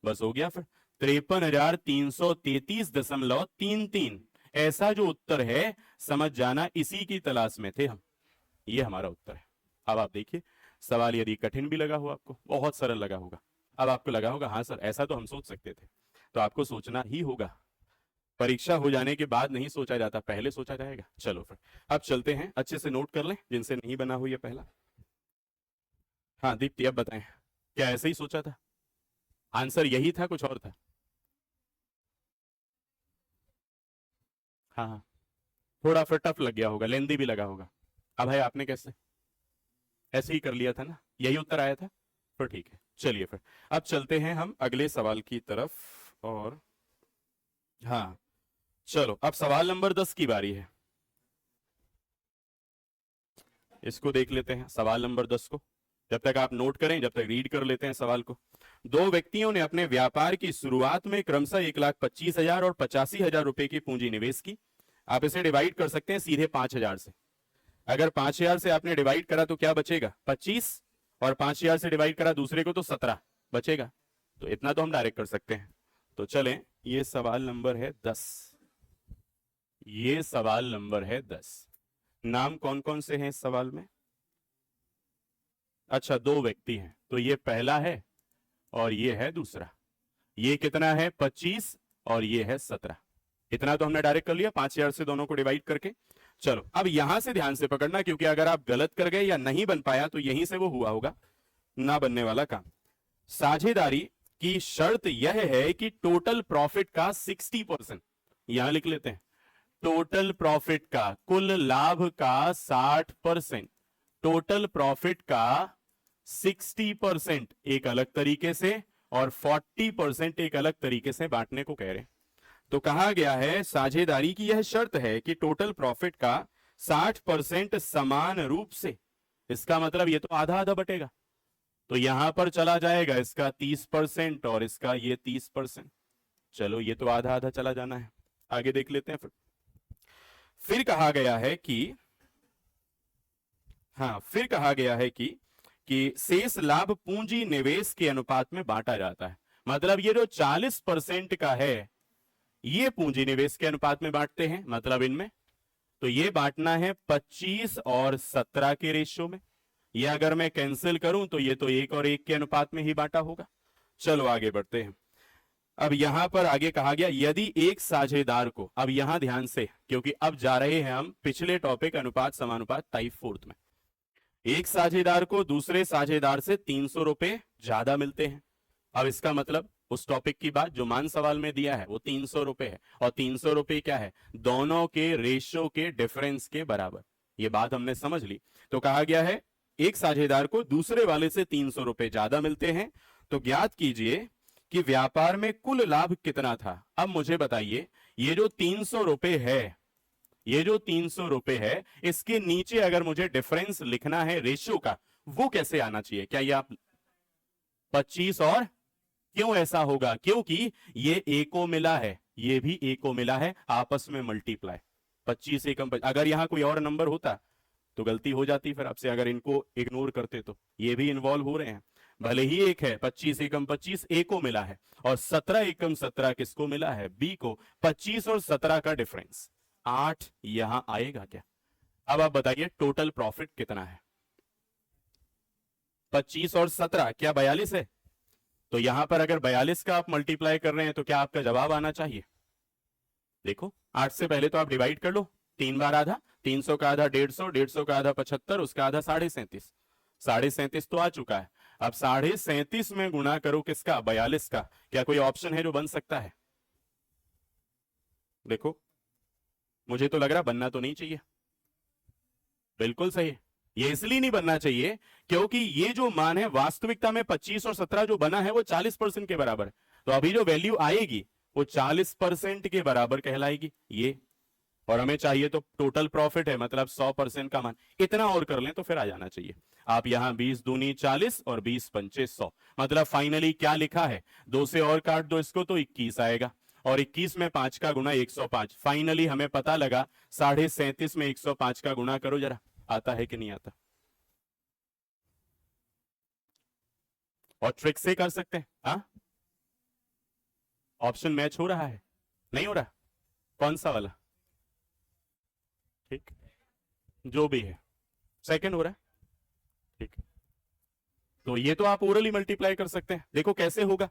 S1: बस हो गया फिर 53,333.33, ऐसा जो उत्तर है समझ जाना, इसी की तलाश में थे हम, ये हमारा उत्तर है। अब आप देखिए, सवाल यदि कठिन भी लगा हो आपको, बहुत सरल लगा होगा, अब आपको लगा होगा हाँ सर ऐसा तो हम सोच सकते थे, तो आपको सोचना ही होगा, परीक्षा हो जाने के बाद नहीं सोचा जाता, पहले सोचा जाएगा। चलो फिर अब चलते हैं, अच्छे से नोट कर लें जिनसे नहीं बना हुई है पहला। हाँ दीप्ति अब बताएं, क्या ऐसे ही सोचा था? आंसर यही था, कुछ और था? हाँ हाँ, थोड़ा फिर टफ लग गया होगा, लेंदी भी लगा होगा। अब भाई आपने कैसे, ऐसे ही कर लिया था ना, यही उत्तर आया था, फिर ठीक है। चलिए फिर अब चलते हैं हम अगले सवाल की तरफ, और हाँ चलो अब सवाल नंबर 10 की बारी है, इसको देख लेते हैं सवाल नंबर 10 को। जब तक आप नोट करें, जब तक रीड कर लेते हैं सवाल को। दो व्यक्तियों ने अपने व्यापार की शुरुआत में क्रमशः 1,25,000 और 85,000 रुपए की पूंजी निवेश की। आप इसे डिवाइड कर सकते हैं सीधे 5,000 से। अगर 5,000 से आपने डिवाइड करा तो क्या बचेगा? 25, और 5,000 से डिवाइड करा दूसरे को तो 17 बचेगा, तो इतना तो हम डायरेक्ट कर सकते हैं। तो चलें, ये सवाल नंबर है 10, ये सवाल नंबर है 10। नाम कौन कौन से हैं इस सवाल में? अच्छा दो व्यक्ति हैं, तो ये पहला है और ये है दूसरा। ये कितना है? 25, और ये है 17। इतना तो हमने डायरेक्ट कर लिया 5,000 से दोनों को डिवाइड करके। चलो अब यहां से ध्यान से पकड़ना, क्योंकि अगर आप गलत कर गए या नहीं बन पाया तो यहीं से वो हुआ होगा ना बनने वाला काम। साझेदारी की शर्त यह है कि टोटल प्रॉफिट का 60%, यहां लिख लेते हैं, टोटल प्रॉफिट का, कुल लाभ का 60%, टोटल प्रॉफिट का 60% एक अलग तरीके से और 40% एक अलग तरीके से बांटने को कह रहे हैं। तो कहा गया है साझेदारी की यह शर्त है कि टोटल प्रॉफिट का 60% समान रूप से, इसका मतलब ये तो आधा आधा बटेगा, तो यहां पर चला जाएगा इसका 30% और इसका ये 30%। चलो ये तो आधा आधा चला जाना है, आगे देख लेते हैं। फिर कहा गया है कि हाँ, फिर कहा गया है कि शेष लाभ पूंजी निवेश के अनुपात में बांटा जाता है। मतलब ये जो 40% का है ये पूंजी निवेश के अनुपात में बांटते हैं, मतलब इनमें तो ये बांटना है 25 और 17 के रेशियो में। ये अगर मैं कैंसिल करूं तो ये तो 1 और 1 के अनुपात में ही बांटा होगा। चलो आगे बढ़ते हैं। अब यहां पर आगे कहा गया यदि एक साझेदार को, अब यहां ध्यान से, क्योंकि अब जा रहे हैं हम पिछले टॉपिक अनुपात समानुपात टाइप 4 में। एक साझेदार को दूसरे साझेदार से 300 रुपए ज्यादा मिलते हैं। अब इसका मतलब उस टॉपिक की बात जो मान सवाल में दिया है वो 300 रुपए है, और 300 रुपए क्या है? दोनों के रेशो के डिफरेंस के बराबर। ये बात हमने समझ ली। तो कहा गया है एक साझेदार को दूसरे वाले से 300 रुपए ज्यादा मिलते हैं, तो ज्ञात कीजिए कि व्यापार में कुल लाभ कितना था। अब मुझे बताइए, ये जो 300 रुपए है, ये जो 300 रुपए है, इसके नीचे अगर मुझे डिफरेंस लिखना है रेशियो का, वो कैसे आना चाहिए? क्या ये आप 25 और, क्यों ऐसा होगा? क्योंकि ये ए को मिला है, ये भी ए को मिला है, आपस में मल्टीप्लाई। 25 एकम, अगर यहां कोई और नंबर होता तो गलती हो जाती फिर आपसे, अगर इनको इग्नोर करते तो। ये भी इन्वॉल्व हो रहे हैं, भले ही एक है, 25 एकम 25 ए को मिला है, और 17 एकम 17 किसको मिला है? बी को। 25 और 17 का डिफरेंस 8 यहां आएगा क्या? अब आप बताइए टोटल प्रॉफिट कितना है? 25 और 17 क्या 42 है? तो यहां पर अगर 42 का आप मल्टीप्लाई कर रहे हैं तो क्या आपका जवाब आना चाहिए? देखो 8 से पहले तो आप डिवाइड कर लो, 3 बार आधा, 300 का आधा 150, 150 का आधा 75, उसका आधा 37.5, 37.5 तो आ चुका है। अब 37.5 में गुणा करो किसका? 42 का। क्या कोई ऑप्शन है जो बन सकता है? देखो मुझे तो लग रहा बनना तो नहीं चाहिए। बिल्कुल सही, ये इसलिए नहीं बनना चाहिए क्योंकि ये जो मान है वास्तविकता में 25 और 17 जो बना है वो 40% के बराबर है। तो अभी जो वैल्यू आएगी वो 40% के बराबर कहलाएगी ये। और हमें चाहिए तो टोटल प्रॉफिट है, मतलब 100% का मान। इतना और कर लें तो फिर आ जाना चाहिए। आप यहां 20 दूनी 40 और 20 पंचे 100, मतलब फाइनली क्या लिखा है, 2 से और काट दो इसको तो 21 आएगा। और 21 में 5 का गुना 105। फाइनली हमें पता लगा 37.5 में 105 का गुना करो जरा, आता है कि नहीं आता। और ट्रिक से कर सकते हैं। हाँ, ऑप्शन मैच हो रहा है, नहीं हो रहा, कौन सा वाला, ठीक, जो भी है, सेकंड हो रहा है, ठीक। तो ये तो आप ओरली मल्टीप्लाई कर सकते हैं। देखो कैसे होगा,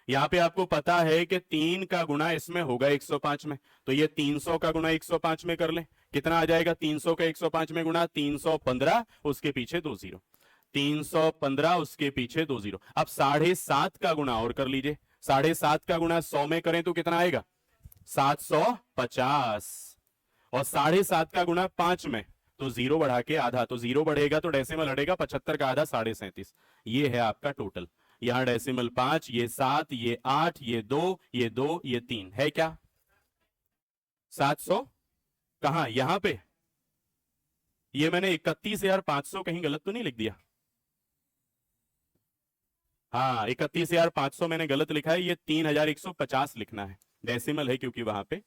S1: यहां पे आपको पता है कि 3 का गुणा इसमें होगा 105 में, तो ये 300 का गुणा 105 में कर लें, कितना आ जाएगा 300 का 105 में गुणा, 315, उसके पीछे 2 जीरो, 315 उसके पीछे 2 जीरो। अब 7.5 का गुणा और कर लीजिए, 7.5 का गुणा 100 में करें तो कितना आएगा 750, और 7.5 का गुणा 5 में तो जीरो बढ़ा के आधा, तो जीरो बढ़ेगा तो डेसिमल हटेगा, 75 का आधा 37.5। ये है आपका टोटल। यहां डेसिमल 5, ये 7, ये 8, ये 2, ये 2, ये 3 है क्या 700, कहां यहां पे, ये मैंने 31,500 कहीं गलत तो नहीं लिख दिया, हाँ 31,500 मैंने गलत लिखा है, ये 3,150 लिखना है, डेसिमल है क्योंकि वहां पे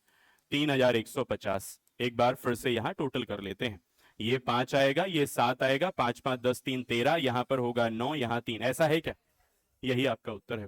S1: 3,150। एक बार फिर से यहां टोटल कर लेते हैं, ये 5 आएगा, ये 7 आएगा, 5 5 10 3 13, यहां पर होगा 9, यहां 3, ऐसा है क्या, यही आपका उत्तर है।